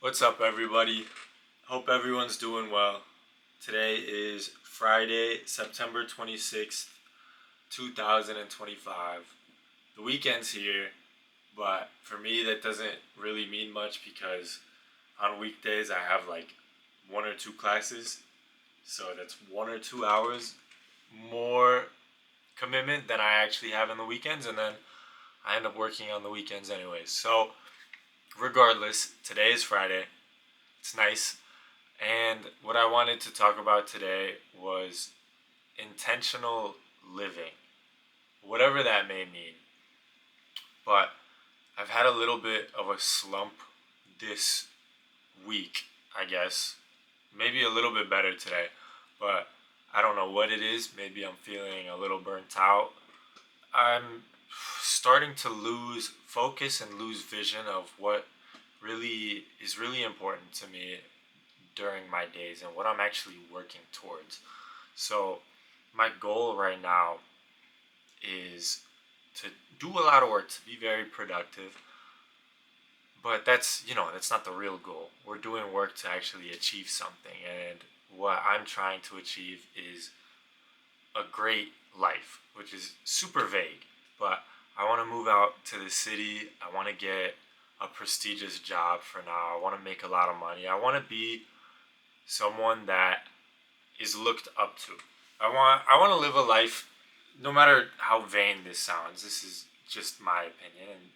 What's up, everybody? Hope everyone's doing well. Today is Friday, September 26th, 2025. The weekend's here, but for me, that doesn't really mean much because on weekdays I have like one or two classes, so that's 1 or 2 hours more commitment than I actually have on the weekends, and then I end up working on the weekends anyways. So, regardless, today is Friday. It's nice. And what I wanted to talk about today was intentional living, whatever that may mean. But I've had a little bit of a slump this week, I guess. Maybe a little bit better today, but I don't know what it is. Maybe I'm feeling a little burnt out. I'm starting to lose focus and lose vision of what really important to me during my days and what I'm actually working towards. So, my goal right now is to do a lot of work, to be very productive, but that's not the real goal. We're doing work to actually achieve something, and what I'm trying to achieve is a great life, which is super vague, but I want to move out to the city. I want to get a prestigious job for now. I want to make a lot of money. I want to be someone that is looked up to. I want to live a life, no matter how vain this sounds. This is just my opinion, and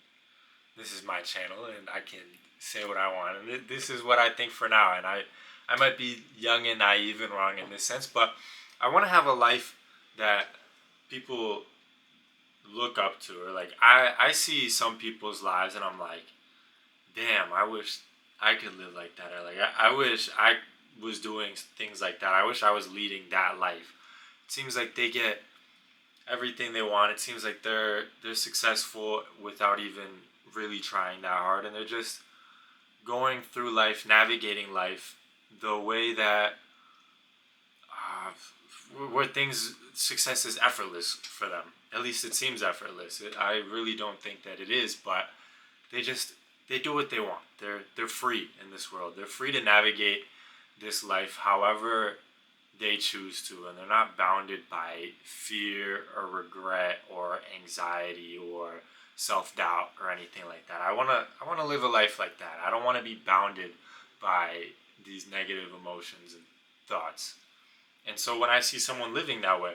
this is my channel, and I can say what I want. And this is what I think for now. And I might be young and naive and wrong in this sense, but I want to have a life that people look up to, or like I see some people's lives, and I'm like, damn, I wish I could live like that. Or like I wish I was doing things like that. I wish I was leading that life. It seems like they get everything they want. It seems like they're successful without even really trying that hard, and they're just going through life, navigating life the way that where things success is effortless for them. At least it seems effortless. I really don't think that it is, but they just they do what they want. They're free in this world. They're free to navigate this life however they choose to, and they're not bounded by fear or regret or anxiety or self-doubt or anything like that. I want to live a life like that. I don't want to be bounded by these negative emotions and thoughts. And so when I see someone living that way,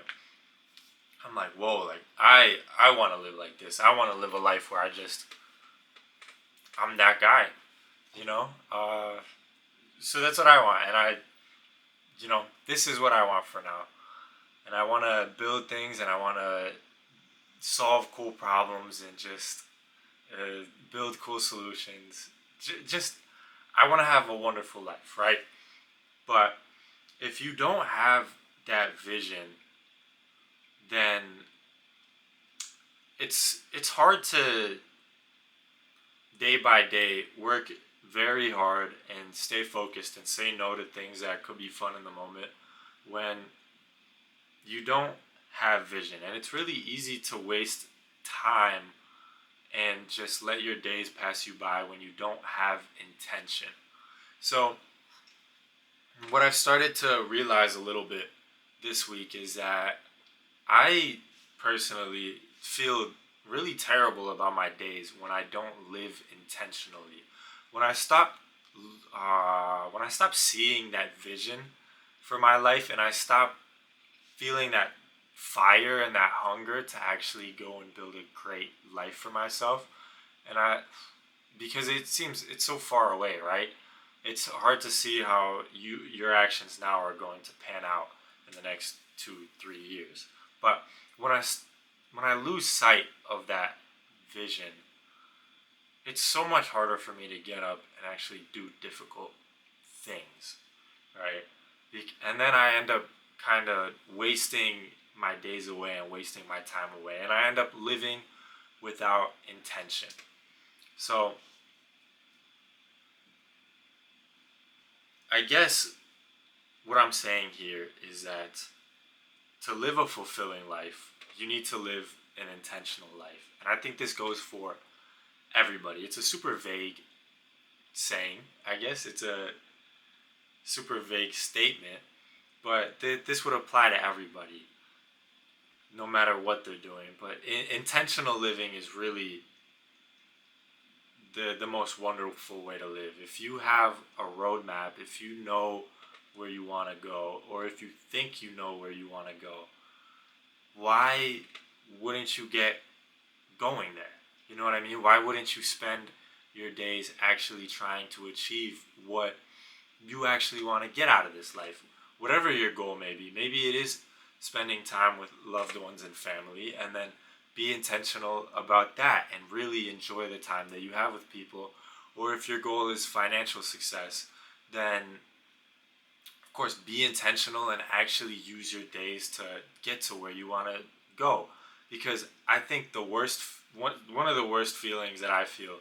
I'm like, whoa, like I want to live like this. I want to live a life where I'm that guy, you know? So that's what I want. And this is what I want for now. And I want to build things, and I want to solve cool problems, and just build cool solutions. Just, I want to have a wonderful life, right? But if you don't have that vision, then it's hard to day by day work very hard and stay focused and say no to things that could be fun in the moment when you don't have vision. And it's really easy to waste time and just let your days pass you by when you don't have intention. So, what I've started to realize a little bit this week is that I personally feel really terrible about my days when I don't live intentionally. When I stop, when I stop seeing that vision for my life, and I stop feeling that fire and that hunger to actually go and build a great life for myself, and because it seems it's so far away, right? It's hard to see how your actions now are going to pan out in the next 2 3 years. But when I lose sight of that vision, it's so much harder for me to get up and actually do difficult things, right? And then I end up kind of wasting my days away and wasting my time away, and I end up living without intention. So I guess what I'm saying here is that to live a fulfilling life, you need to live an intentional life. And I think this goes for everybody. It's a super vague saying, I guess. It's a super vague statement, but this would apply to everybody, no matter what they're doing. But intentional living is really the most wonderful way to live. If you have a roadmap, if you know where you want to go, or if you think you know where you want to go, why wouldn't you get going there? You know what I mean? Why wouldn't you spend your days actually trying to achieve what you actually want to get out of this life? Whatever your goal may be. Maybe it is spending time with loved ones and family, and then be intentional about that and really enjoy the time that you have with people. Or if your goal is financial success, then of course be intentional and actually use your days to get to where you want to go. Because I think one of the worst feelings that I feel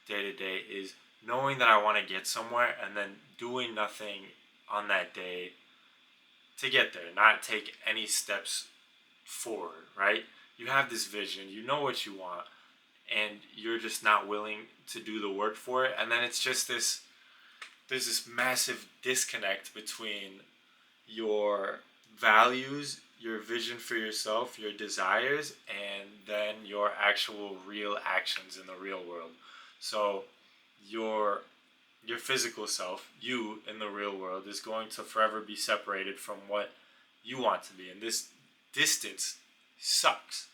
day to day is knowing that I want to get somewhere and then doing nothing on that day to get there, not take any steps forward, right? You have this vision, you know what you want, and you're just not willing to do the work for it. And then it's just there's this massive disconnect between your values, your vision for yourself, your desires, and then your actual real actions in the real world. So your physical self, you in the real world, is going to forever be separated from what you want to be. And this distance sucks.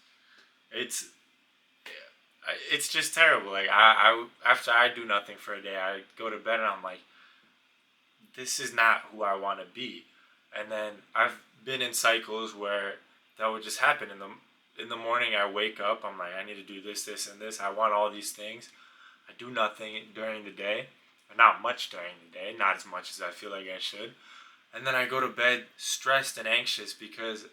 It's it's just terrible. Like I after I do nothing for a day, I go to bed and I'm like, this is not who I want to be. And then I've been in cycles where that would just happen. In the morning, I wake up. I'm like, I need to do this, this, and this. I want all these things. I do nothing during the day, or not much during the day, not as much as I feel like I should. And then I go to bed stressed and anxious because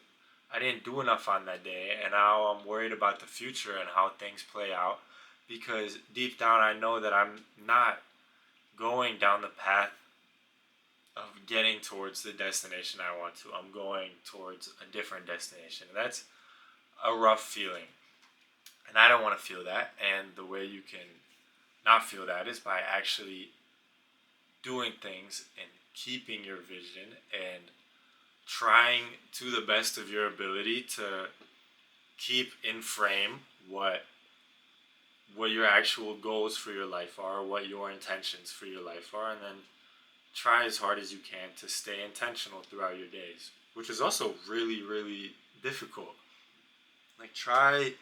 I didn't do enough on that day, and now I'm worried about the future and how things play out. Because deep down, I know that I'm not going down the path of getting towards the destination I want to. I'm going towards a different destination. And that's a rough feeling. And I don't want to feel that. And the way you can not feel that is by actually doing things and keeping your vision and trying to the best of your ability to keep in frame what your actual goals for your life are, what your intentions for your life are, and then try as hard as you can to stay intentional throughout your days, which is also really, really difficult. Like, try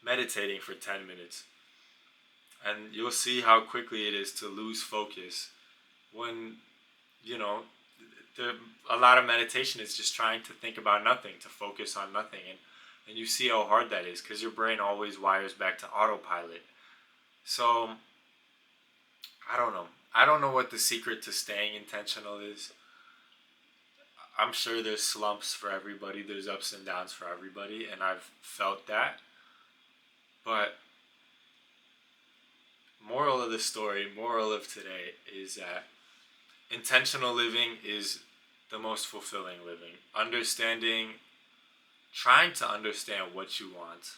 meditating for 10 minutes, and you'll see how quickly it is to lose focus when, you know, a lot of meditation is just trying to think about nothing, to focus on nothing. And you see how hard that is because your brain always wires back to autopilot. So, I don't know. I don't know what the secret to staying intentional is. I'm sure there's slumps for everybody, there's ups and downs for everybody, and I've felt that. But moral of the story, moral of today is that intentional living is the most fulfilling living. Trying to understand what you want,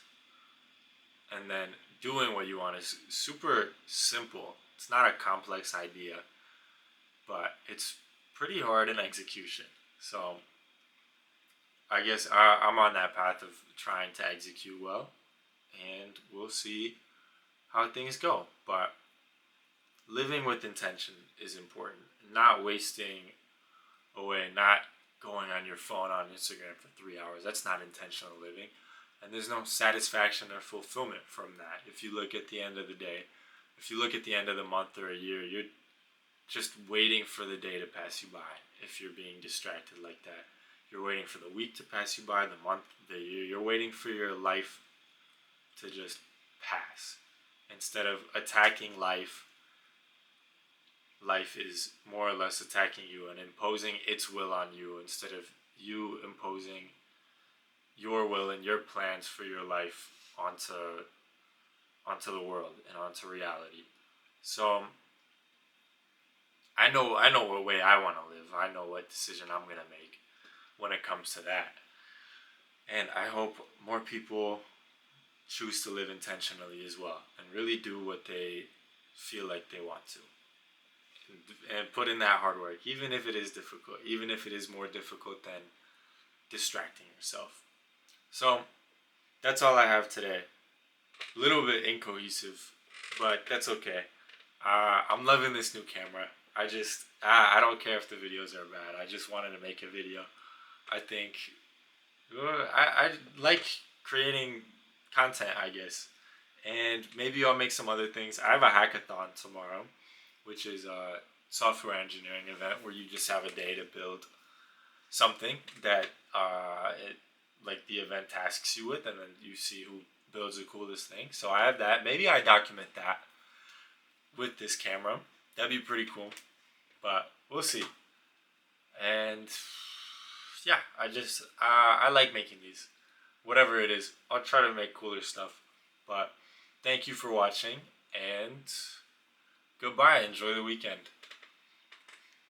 and then doing what you want is super simple. It's not a complex idea, but it's pretty hard in execution. So I guess I'm on that path of trying to execute well, and we'll see how things go. But living with intention is important. Not wasting away, not going on your phone on Instagram for 3 hours. That's not intentional living. And there's no satisfaction or fulfillment from that. If you look at the end of the day, if you look at the end of the month or a year, you're just waiting for the day to pass you by if you're being distracted like that. You're waiting for the week to pass you by, the month, the year. You're waiting for your life to just pass. Instead of attacking life, life is more or less attacking you and imposing its will on you instead of you imposing your will and your plans for your life onto the world and onto reality. So I know what way I want to live. I know what decision I'm gonna make when it comes to that. And I hope more people choose to live intentionally as well and really do what they feel like they want to. and put in that hard work, even if it is difficult, even if it is more difficult than distracting yourself. So that's all I have today. A little bit incohesive, but that's okay. I'm loving this new camera. I don't care if the videos are bad. I just wanted to make a video. I think I like creating content, I guess, and maybe I'll make some other things. I have a hackathon tomorrow, which is a software engineering event where you just have a day to build something that like the event tasks you with, and then you see who builds the coolest thing. So I have that. Maybe I document that with this camera. That'd be pretty cool, but we'll see. And yeah, I like making these. Whatever it is, I'll try to make cooler stuff. But thank you for watching, and goodbye. Enjoy the weekend.